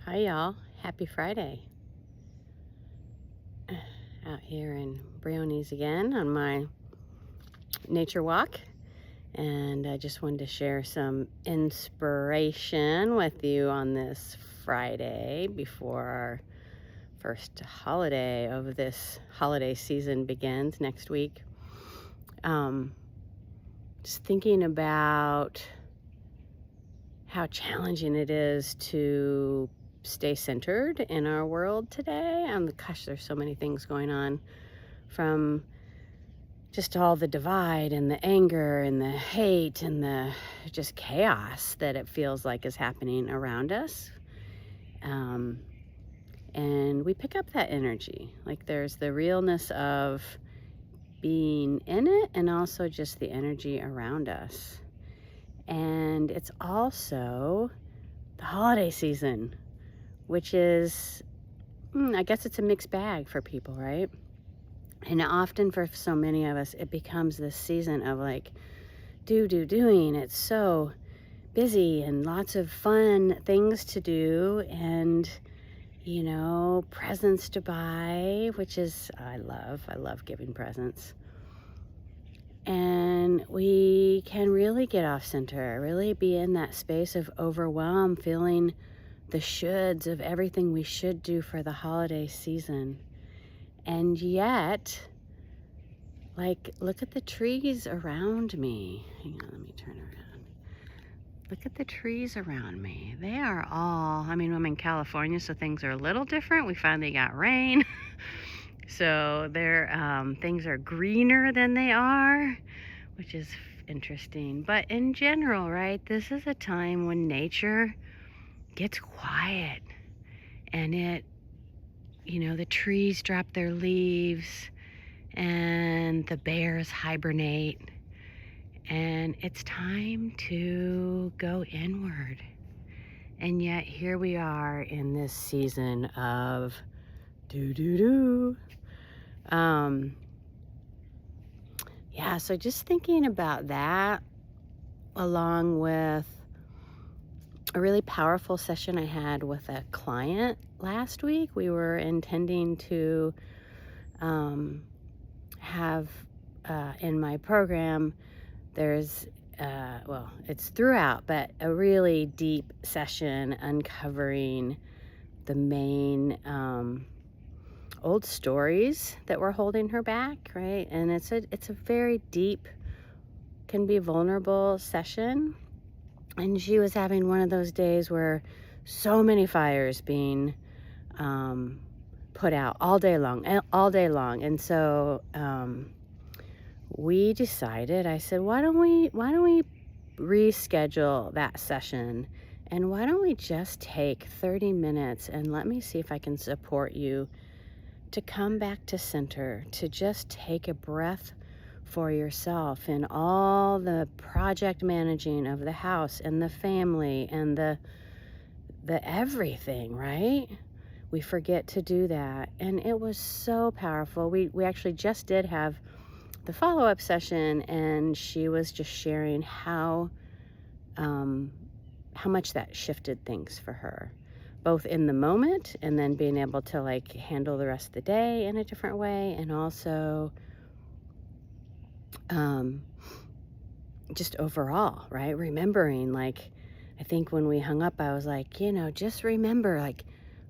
Hi, y'all. Happy Friday. Out here in Brownies again on my nature walk. And I just wanted to share some inspiration with you on this Friday before our first holiday of this holiday season begins next week. Just thinking about how challenging it is to stay centered in our world today. Gosh, there's so many things going on, from just all the divide and the anger and the hate and the just chaos that it feels like is happening around us. And we pick up that energy. Like, there's the realness of being in it and also just the energy around us. And it's also the holiday season, which is, I guess it's a mixed bag for people, right? And often for so many of us, it becomes this season of like, doing. It's so busy and lots of fun things to do and, presents to buy, which is, I love giving presents. And we can really get off center, really be in that space of overwhelm, feeling the shoulds of everything we should do for the holiday season. And yet, like, look at the trees around me. Hang on, let me turn around. Look at the trees around me. They are all, I'm in California, so things are a little different. We finally got rain. So things are greener than they are, which is interesting. But in general, right, this is a time when nature gets quiet and the trees drop their leaves and the bears hibernate, and it's time to go inward. And yet here we are in this season of so just thinking about that, along with a really powerful session I had with a client last week. We were intending to have in my program, there's it's throughout, but a really deep session uncovering the main old stories that were holding her back, right? And it's a very deep, can be vulnerable session. And she was having one of those days where so many fires being put out all day long. And so we decided, I said, why don't we reschedule that session, and why don't we just take 30 minutes and let me see if I can support you to come back to center, to just take a breath for yourself in all the project managing of the house and the family and the everything, right? We forget to do that. And it was so powerful. We actually just did have the follow-up session, and she was just sharing how much that shifted things for her, both in the moment and then being able to like handle the rest of the day in a different way, and also just overall, right? Remembering, like, I think when we hung up, I was like, just remember, like,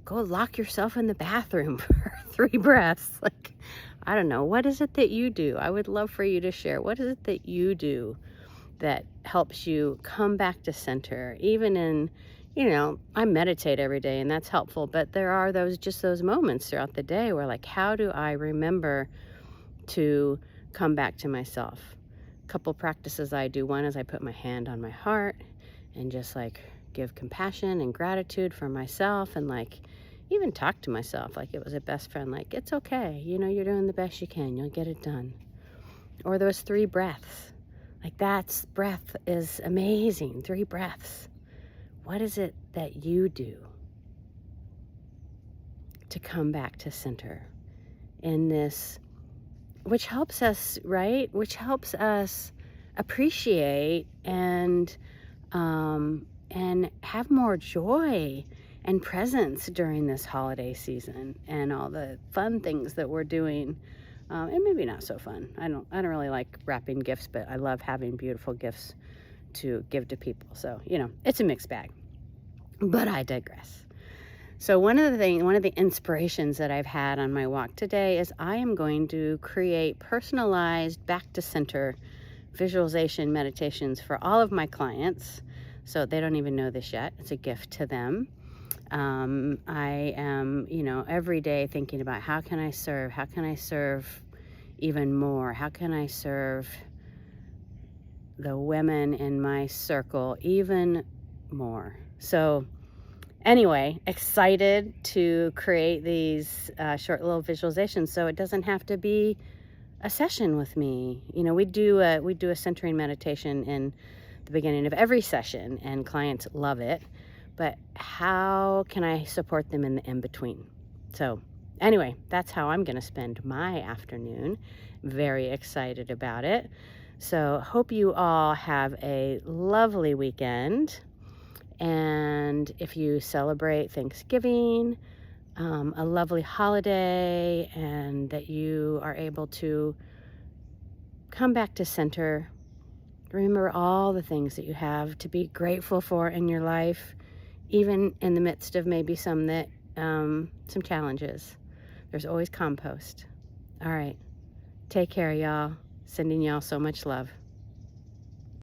go lock yourself in the bathroom for 3 breaths. Like, I don't know, what is it that you do? I would love for you to share. What is it that you do that helps you come back to center? Even in, I meditate every day and that's helpful, but there are those moments throughout the day where, like, how do I remember to come back to myself? A couple practices I do. One is I put my hand on my heart and just like give compassion and gratitude for myself, and like even talk to myself like it was a best friend, like, it's okay, you're doing the best you can, you'll get it done. Or those 3 breaths, like, breath is amazing. 3 breaths. What is it that you do to come back to center in this, which helps us, right? Which helps us appreciate and have more joy and presents during this holiday season, and all the fun things that we're doing. And maybe not so fun. I don't really like wrapping gifts, but I love having beautiful gifts to give to people. So, it's a mixed bag. But I digress. So one of the inspirations that I've had on my walk today is I am going to create personalized back to center visualization meditations for all of my clients. So they don't even know this yet. It's a gift to them. I am, every day thinking about how can I serve even more? How can I serve the women in my circle even more? So anyway, excited to create these short little visualizations, so it doesn't have to be a session with me. We do a centering meditation in the beginning of every session, and clients love it. But how can I support them in the in-between? So anyway, that's how I'm going to spend my afternoon. Very excited about it. So hope you all have a lovely weekend. And if you celebrate Thanksgiving, a lovely holiday, and that you are able to come back to center. Remember all the things that you have to be grateful for in your life, even in the midst of maybe some challenges. There's always compost. All right. Take care, y'all. Sending y'all so much love.